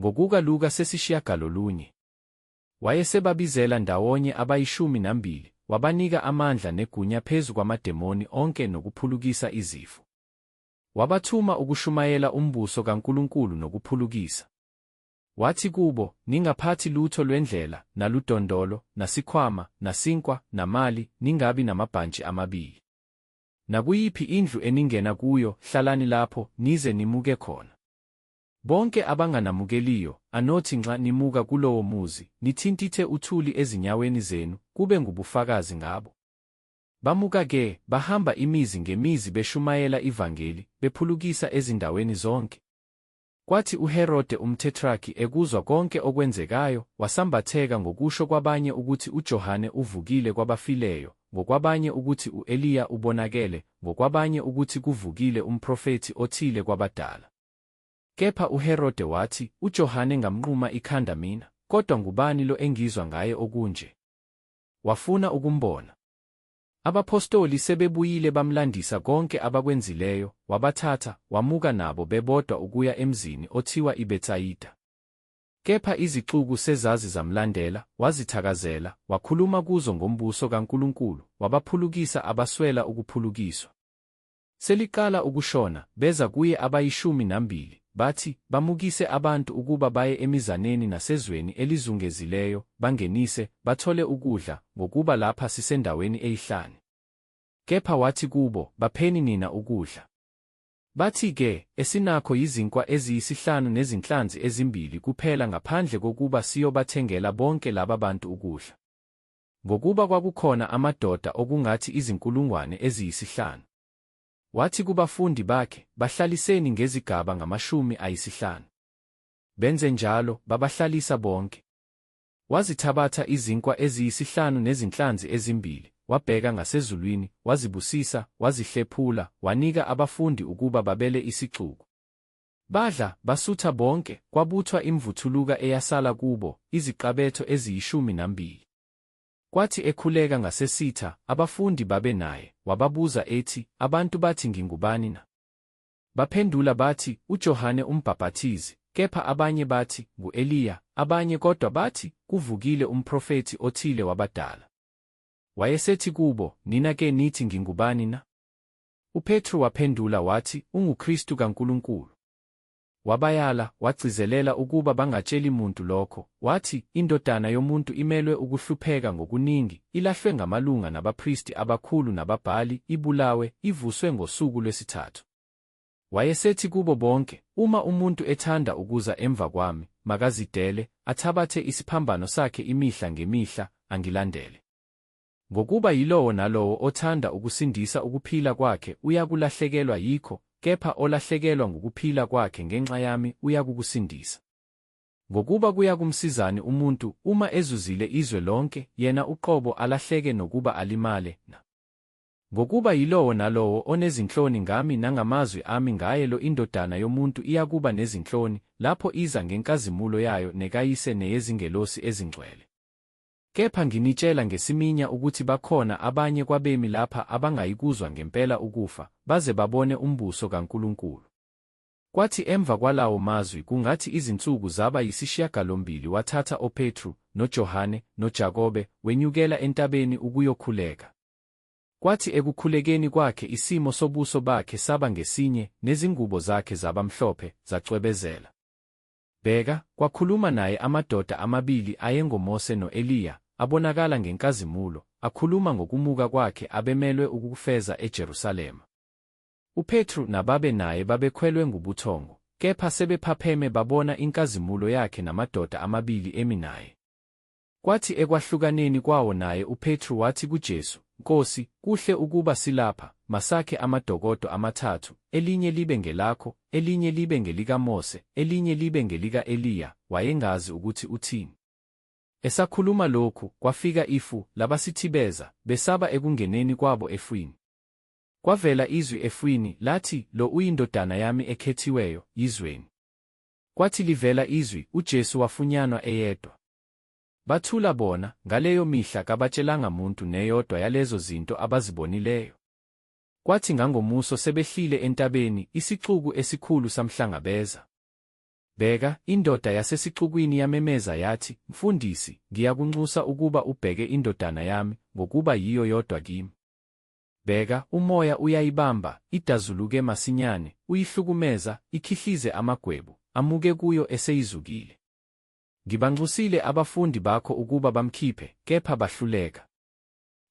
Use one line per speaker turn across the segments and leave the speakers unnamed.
Ngokuka Luka 9. Wayesebabizela ndawonye abayi12, wabanika amandla negunya phezu kwamademoni onke nokuphulukisa izifo. Wabathuma ukushumayela umbuso kaNkulunkulu nokuphulukisa. Wathi kubo, ningaphathi lutho lwendlela, naludondolo, nasikhwama, nasinkwa, namali, ningabi namabhantshi amabili. Nakuyiphi indlu eningena kuyo, hlalani lapho, nize nimuke khona. Bonke abanganamukeliyo, anothi nxa nimuka kulowo muzi, nithintithe uthuli ezinyaweni zenu, kube ngubufakazi ngabo. Bamuka-ke, bahamba imizi ngemizi beshumayela ivangeli, bephulukisa ezindaweni zonke. Kwathi uHerode umTetrarki ekuzwa konke okwenzekayo, wasambatheka ngokusho kwabanye ukuthi uJohane uvukile kwabafileyo, ngokwabanye ukuthi u-Eliya ubonakele, ngokwabanye ukuthi kuvukile umprofethi othile kwabadala. Kepha uHerode wathi, uJohane ngamnquma ikhanda mina, kodwa ngubani lo engizwa ngaye okunje? Wafuna ukumbona. Abapostoli sebebuyile bamlandisa konke abakwenzileyo, wabathatha, wamuka nabo bebodwa ukuya emzini othiwa iBhethayida. Kepha izixuku sezazi zamlandela, wazithakazela, wakhuluma kuzo ngombuso kaNkulunkulu, wabaphulukisa abaswela ukuphulukiswa. Seliqala ukushona, beza kuye abayi12, bathi, bamukise abantu ukuba baye emizaneni nasezweni elizungezileyo, bangenise, bathole ukudla, ngokuba lapha sisendaweni eyihlane. Kepha wathi kubo, bapheni nina ukudla. Bathi-ke, esinakho yizinkwa eziyisihlanu nezinhlanzi ezimbili kuphela ngaphandle kokuba siyobathengela bonke laba bantu ukudla. Ngokuba kwakukhona amadoda okungathi izinkulungwane eziyisihlanu. Wathi kubafundi bakhe, bahlaliseni ngezigaba ngamashumi-50. Benze njalo, babahlalisa bonke. Wazithabatha izinkwa eziyisihlanu nezinhlanzi ezimbili, wabheka ngasezulwini, wazibusisa, wazihlephula, wanika abafundi ukuba babele isixuku. Badla, basutha bonke, kwabuthwa imvuthuluka eyasala kubo, iziqabetho eziyishumi-2. Kwathi ekhuleka ngasesitha, abafundi babe naye, wababuza ethi, abantu bathi ngingubani na? Baphendula bathi, uJohane uMbhaphathizi, kepha abanye bathi, ngu-Eliya, abanye kodwa bathi, kuvukile umprofethi othile wabadala. Wayesethi kubo, nina-ke nithi ngingubani na? UPetru waphendula wathi, unguKristu kaNkulunkulu. Wabayala, wagcizelela ukuba bangatsheli muntu lokho, wathi, indodana yomuntu imelwe ukuhlupheka ngokuningi, ilahlwe ngamalunga nabapristi abakhulu nababhali, ibulawe, ivuswe ngosuku lwesithathu. Wayesethi kubo bonke, uma umuntu ethanda ukuza emva kwami, makazidele, athabathe isiphambano sakhe imihla ngemihla, angilandele. Ngokuba yilowo nalowo othanda ukusindisa ukuphila kwakhe uyakulahlekelwa yikho, kepha olahlekelwa ngukuphila kwakhe ngenxa yami uyakukusindisa. Ngokuba kuyakumsizani umuntu uma ezuzile izwe lonke, yena uqobo alahleke nokuba alimale na. Ngokuba yilowo nalowo onezinhloni ngami nangamazwi ami ngaye lo indodana yomuntu iyakuba nezinhloni, lapho iza ngenkazimulo yayo nekayise neyezingelosi ezingcwele. Kepha nginitshela ngesiminya ukuthi bakhona abanye kwabemi lapha abangayikuzwa ngempela ukufa, baze babone umbuso kaNkulunkulu. Kwathi emva kwalawo mazwi kungathi izinsuku zaba yisishiyagalombili wathatha oPetru, noJohane, noJakobe, wenyukela entabeni ukuyokhuleka. Kwathi ekukhulekeni kwakhe isimo sobuso bakhe saba ngesinye, nezingubo zakhe zabamhlophe, zacwebezela. Bheka, kwakhuluma naye amadoda amabili ayengoMose no-Eliya, abonakala ngenkazimulo, akhuluma ngokumuka kwakhe abemelwe ukufeza eJerusalema. UPetru nababe naye babekhwelwe ngubuthongo, kepha sebephapheme babona inkazimulo yakhe namadoda amabili emi naye. Kwathi ekwahlukaneni kwawo naye uPetru wathi kuJesu, Nkosi, kuhle ukuba silapha, masakhe amadokodo amathathu, elinye libe ngelakho, elinye libe ngelikaMose, elinye libe ngelika-Eliya, wayengazi ukuthi uthini. Esakhuluma lokhu, kwafika ifu, labasithibeza, besaba ekungeneni kwabo efwini. Kwavela izwi efwini, lathi, lo uyindodana yami ekhethiweyo, yizweni. Kwathi livela izwi, uJesu wafunyanwa eyedwa. Bathula bona, ngaleyo mihla kabatshelanga muntu neyodwa yalezo zinto abazibonileyo. Kwathi ngangomuso sebehlile entabeni, isixuku esikhulu samhlangabeza. Bheka, indoda yasesixukwini yamemeza yathi, Mfundisi, ngiyakunxusa ukuba ubheke indodana yami, ngokuba yiyo yodwa kimi. Bheka, umoya uyayibamba, idazuluke masinyane, uyihlukumeza, ikhihlize amagwebu, amuke kuyo eseyizukile. Ngibanxusile abafundi bakho ukuba bamkhiphe, kepha bahluleka.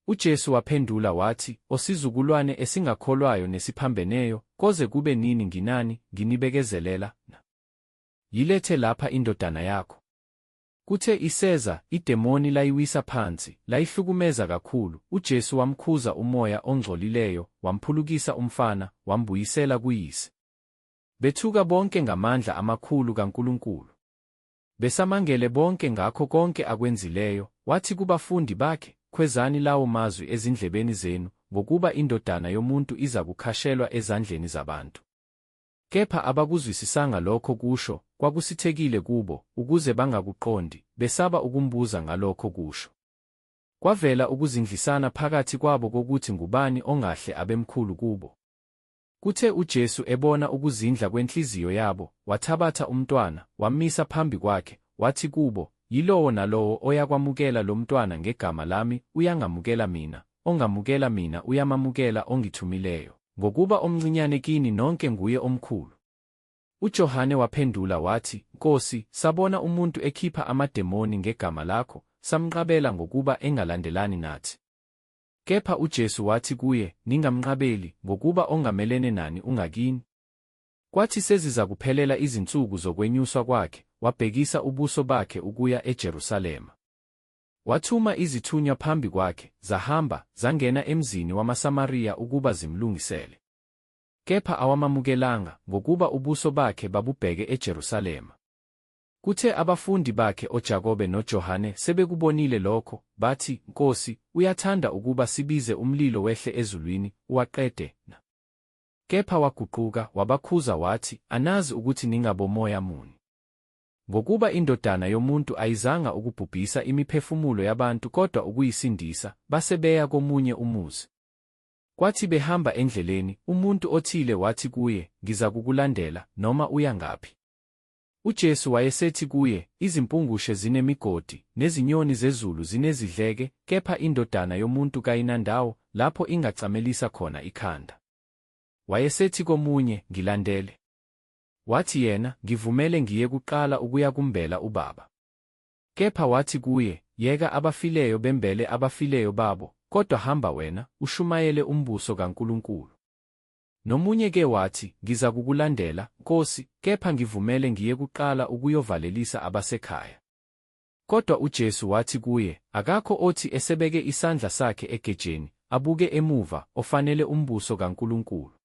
UJesu waphendula wathi, Osizukulwane esingakholwayo nesiphambeneyo, koze kube nini nginani, nginibekezelela na? Yilethe lapha indodana yakho. Kuthe iseza, idemoni layiwisa phansi, layihlukumeza kakhulu. UJesu wamkhuza umoya ongcolileyo, wamphulukisa umfana, wambuyisela kuyise. Bethuka bonke ngamandla amakhulu kaNkulunkulu. Besamangele bonke ngakho konke akwenzileyo. Wathi kubafundi bakhe, Khwezani lawo mazwi ezindlebeni zenu, ngokuba indodana yomuntu iza kukhashelwa ezandleni zabantu. Kepha abakuzwisisanga lokho kusho, kwakusithekile kubo, ukuze bangakuqondi, besaba ukumbuza ngalokho kusho. Kwavela ukuzindlisana phakathi kwabo kokuthi ngubani ongahle abemkhulu kubo. Kuthe uJesu ebona ukuzindla kwenhliziyo yabo, wathabatha umntwana, wamisa phambi kwakhe, wathi kubo, Yilowo nalowo oyakwamukela lo mntwana ngegama lami, uyangamukela mina, ongamukela mina uyamamukela ongithumileyo, ngokuba omncinyane kini nonke nguye omkhulu. UJohane waphendula wathi, Nkosi, sabona umuntu ekhipha amademoni ngegama lakho, samnqabela ngokuba engalandelani nathi. Kepha uJesu wathi kuye, Ningamnqabeli, ngokuba ongamelene nani ungakini. Kwathi sezizakuphelela izinsuku zokwenyuswa kwakhe, wabhekisa ubuso bakhe ukuya eJerusalema. Wathuma izithunywa phambi kwakhe, zahamba, zangena emzini wamaSamariya ukuba zimlungisele. Kepha awamamukelanga, ngokuba ubuso bakhe babubheke eJerusalema. Kuthe abafundi bakhe oJakobe noJohane sebekubonile lokho, bathi, Nkosi, uyathanda ukuba sibize umlilo wehle ezulwini, uwaqede na? Kepha waguquka, wabakhuza wathi, Anazi ukuthi ningabomoya muni. Ngokuba indodana yomuntu ayizanga ukubhubhisa imiphefumulo yabantu kodwa ukuyisindisa, base beya komunye umuzi. Kwathi behamba endleleni, umuntu othile wathi kuye, Ngizakukulandela, noma uya ngaphi. UJesu wayesethi kuye, Izimpungushe zinemigodi, nezinyoni zezulu zinezidleke, kepha indodana yomuntu kayinandawo, lapho ingacamelisa khona ikhanda. Wayesethi komunye, Ngilandele. Wathi yena, Ngivumele ngiye kuqala ukuyakumbela ubaba. Kepha wathi kuye, Yeka abafileyo bembele abafileyo babo, kodwa hamba wena, ushumayele umbuso kaNkulunkulu. Nomunye-ke wathi, Ngizakukulandela, Nkosi, kepha ngivumele ngiye kuqala ukuyovalelisa abasekhaya. Kodwa uJesu wathi kuye, Akakho othi esebeke isandla sakhe egejeni, abuke emuva, ofanele umbuso kaNkulunkulu.